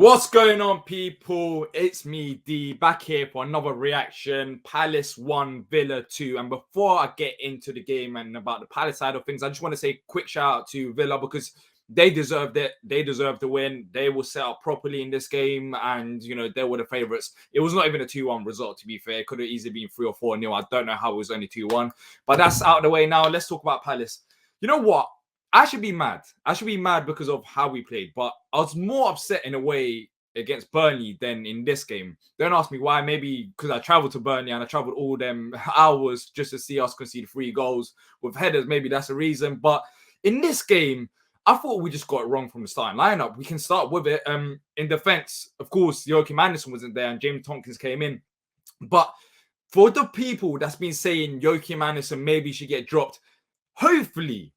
What's going on, people? It's me, D, back here for another reaction. Palace 1, Villa 2. And before I get into the game and about the Palace side of things, I just want to say a quick shout out to Villa because they deserved it. They deserved the win. They were set up properly in this game and, they were the favourites. It was not even a 2-1 result, to be fair. It could have easily been 3 or 4-0. I don't know how it was only 2-1. But that's out of the way now. Let's talk about Palace. You know what? I should be mad. I should be mad because of how we played. But I was more upset in a way against Burnley than in this game. Don't ask me why. Maybe because I traveled to Burnley and I traveled all them hours just to see us concede 3 goals with headers. Maybe that's a reason. But in this game, I thought we just got it wrong from the starting lineup. We can start with it. In defense, of course, Joachim Andersen wasn't there and James Tompkins came in. But for the people that's been saying Joachim Andersen maybe should get dropped, hopefully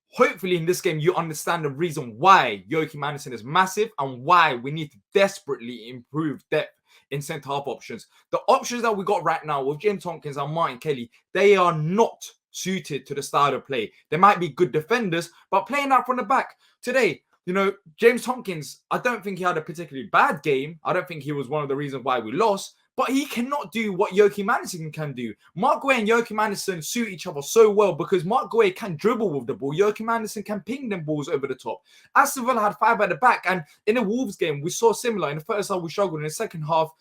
in this game, you understand the reason why Joachim Andersen is massive and why we need to desperately improve depth in centre-half options. The options that we got right now with James Tompkins and Martin Kelly, they are not suited to the style of play. They might be good defenders, but playing out from the back today, James Tompkins, I don't think he had a particularly bad game. I don't think he was one of the reasons why we lost. But he cannot do what Joachim Andersen can do. Mark Guehi and Joachim Andersen suit each other so well because Mark Guehi can dribble with the ball. Joachim Andersen can ping them balls over the top. Aston Villa had 5 at the back. And in the Wolves game, we saw similar. In the first half, we struggled. In the second half,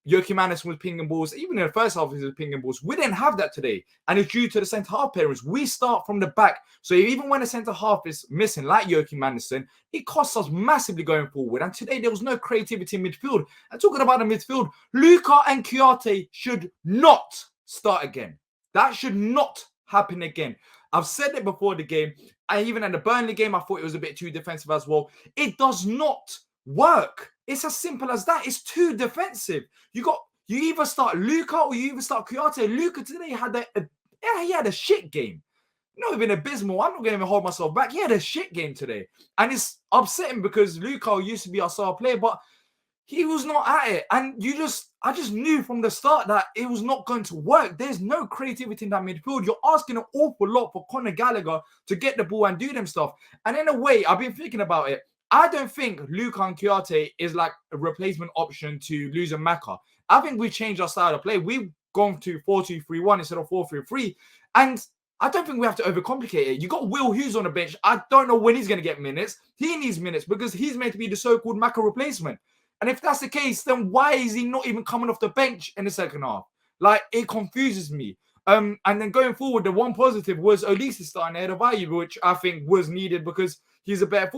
Joachim Andersen was pinging balls. Even in the first half, he was pinging balls. We didn't have that today. And it's due to the centre-half pairings. We start from the back. So even when the centre-half is missing, like Joachim Andersen, it costs us massively going forward. And today, there was no creativity in midfield. And talking about the midfield, Luka and Kouyate should not start again. That should not happen again. I've said it before the game. And even at the Burnley game, I thought it was a bit too defensive as well. It does not work. It's as simple as that. It's too defensive. You either start Luka or you either start Kouyate. Luka today had a shit game. Not even abysmal. I'm not going to even hold myself back. He had a shit game today. And it's upsetting because Luka used to be our star player, but he was not at it. And I just knew from the start that it was not going to work. There's no creativity in that midfield. You're asking an awful lot for Conor Gallagher to get the ball and do them stuff. And in a way, I've been thinking about it. I don't think Luka and Kouyate is like a replacement option to Luz Maka. I think we changed our style of play. We've gone to 4-2-3-1 instead of 4-3-3. And I don't think we have to overcomplicate it. You got Will Hughes on the bench. I don't know when he's going to get minutes. He needs minutes because he's meant to be the so-called Maka replacement. And if that's the case, then why is he not even coming off the bench in the second half? Like, it confuses me. And then going forward, the one positive was Olise starting ahead of Ayew, which I think was needed because he's a better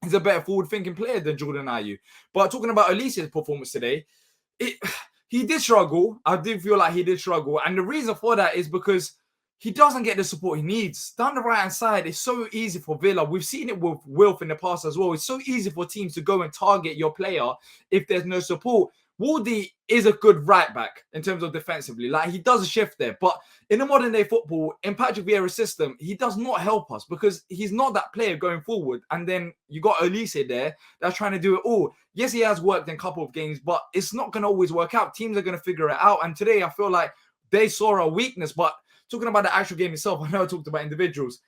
he's a better forward-thinking player than Jordan Ayew. But talking about Olise's performance today, he did struggle. I do feel like he did struggle. And the reason for that is because he doesn't get the support he needs. Down the right-hand side, it's so easy for Villa. We've seen it with Wilf in the past as well. It's so easy for teams to go and target your player if there's no support. Wardy is a good right back in terms of defensively. Like, he does a shift there. But in the modern day football, in Patrick Vieira's system, he does not help us because he's not that player going forward. And then you got Olise there that's trying to do it all. Yes, he has worked in a couple of games, but it's not going to always work out. Teams are going to figure it out. And today, I feel like they saw a weakness. But talking about the actual game itself, I know I talked about individuals.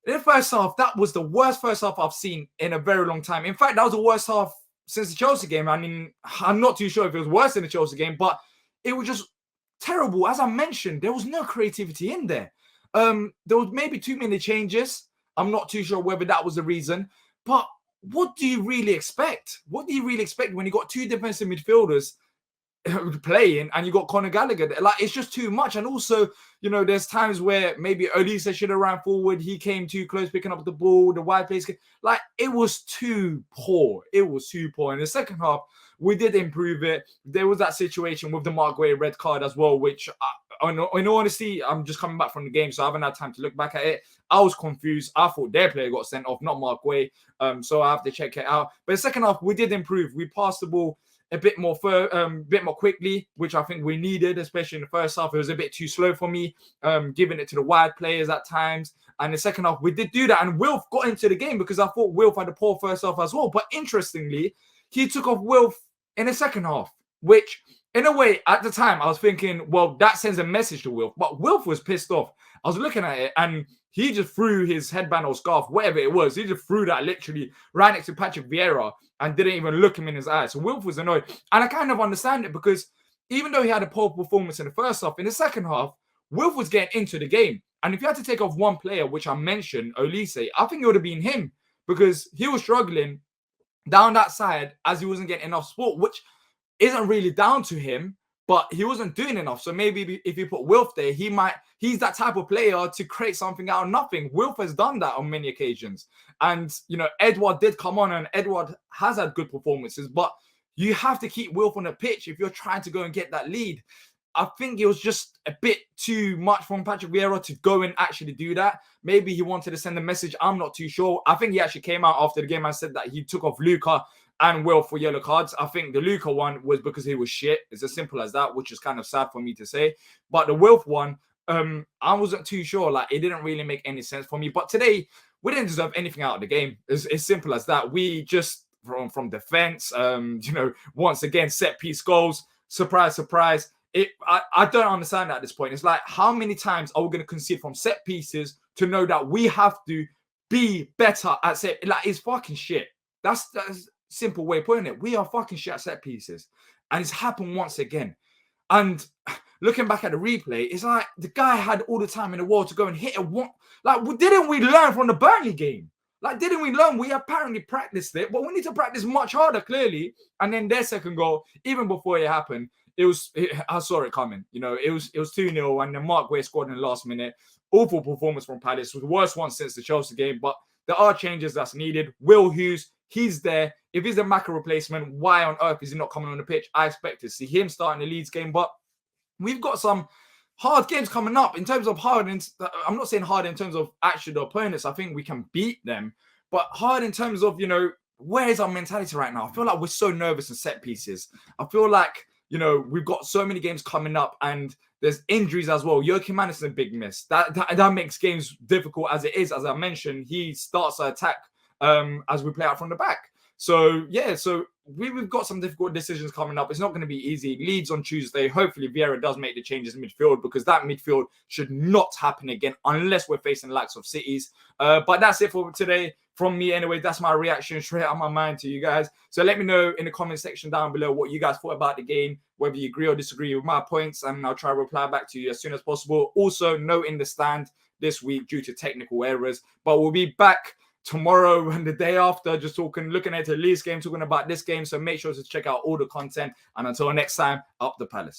In the first half, that was the worst first half I've seen in a very long time. In fact, that was the worst half since the Chelsea game. I mean, I'm not too sure if it was worse than the Chelsea game, but it was just terrible. As I mentioned, there was no creativity in there. There was maybe too many changes. I'm not too sure whether that was the reason. But what do you really expect? What do you really expect when you got 2 defensive midfielders playing and you got Conor Gallagher there? Like, it's just too much. And also, there's times where maybe Olise should have ran forward. He came too close picking up the ball, the wide place. Like, it was too poor. It was too poor. In the second half, we did improve it. There was that situation with the Mark Guehi red card as well, which, in all honesty, I'm just coming back from the game, so I haven't had time to look back at it. I was confused. I thought their player got sent off, not Mark Guehi. So I have to check it out. But the second half, we did improve. We passed the ball a bit more quickly, which I think we needed, especially in the first half. It was a bit too slow for me, giving it to the wide players at times. And the second half, we did do that. And Wilf got into the game because I thought Wilf had a poor first half as well. But interestingly, he took off Wilf in the second half, which in a way, at the time, I was thinking, well, that sends a message to Wilf. But Wilf was pissed off. I was looking at it and he just threw his headband or scarf, whatever it was. He just threw that literally right next to Patrick Vieira and didn't even look him in his eyes. So Wilf was annoyed. And I kind of understand it because even though he had a poor performance in the first half, in the second half, Wilf was getting into the game. And if you had to take off one player, which I mentioned, Olise, I think it would have been him because he was struggling down that side as he wasn't getting enough support, which isn't really down to him, but he wasn't doing enough. So maybe if you put Wilf there, he's that type of player to create something out of nothing. Wilf has done that on many occasions. And, Edouard did come on and Edouard has had good performances, but you have to keep Wilf on the pitch if you're trying to go and get that lead. I think it was just a bit too much from Patrick Vieira to go and actually do that. Maybe he wanted to send a message. I'm not too sure. I think he actually came out after the game and said that he took off Luka and Will for yellow cards. I think the Luka one was because he was shit. It's as simple as that, which is kind of sad for me to say. But the Wilf one, I wasn't too sure. Like, it didn't really make any sense for me. But today, we didn't deserve anything out of the game. It's simple as that. We just, from defense, once again, set piece goals. Surprise, surprise. I don't understand at this point. It's like, how many times are we going to concede from set pieces to know that we have to be better at set? Like, it's fucking shit. That's simple way of putting it. We are fucking shit at set pieces. And it's happened once again. And looking back at the replay, it's like the guy had all the time in the world to go and hit it. Like, didn't we learn from the Burnley game? Like, didn't we learn? We apparently practiced it, but we need to practice much harder, clearly. And then their second goal, even before it happened, I saw it coming. It was 2-0, and then Mark Way scored in the last minute. Awful performance from Palace. It was the worst one since the Chelsea game, but there are changes that's needed. Will Hughes, he's there. If he's the Maka replacement, why on earth is he not coming on the pitch? I expect to see him starting the Leeds game, but we've got some hard games coming up. In terms of hard, I'm not saying hard in terms of actually the opponents. I think we can beat them, but hard in terms of, where is our mentality right now? I feel like we're so nervous in set pieces. I feel like, we've got so many games coming up and there's injuries as well. Joachim Anderson is a big miss. That makes games difficult as it is. As I mentioned, he starts an attack as we play out from the back. So, yeah, we've got some difficult decisions coming up. It's not going to be easy. Leeds on Tuesday. Hopefully, Vieira does make the changes in midfield because that midfield should not happen again unless we're facing the likes of Cities. But that's it for today. From me, anyway, that's my reaction straight out of my mind to you guys. So let me know in the comment section down below what you guys thought about the game, whether you agree or disagree with my points, and I'll try to reply back to you as soon as possible. Also, no in the stand this week due to technical errors, but we'll be back tomorrow and the day after, just looking at the Leeds game, talking about this game. So make sure to check out all the content. And until next time, up the Palace.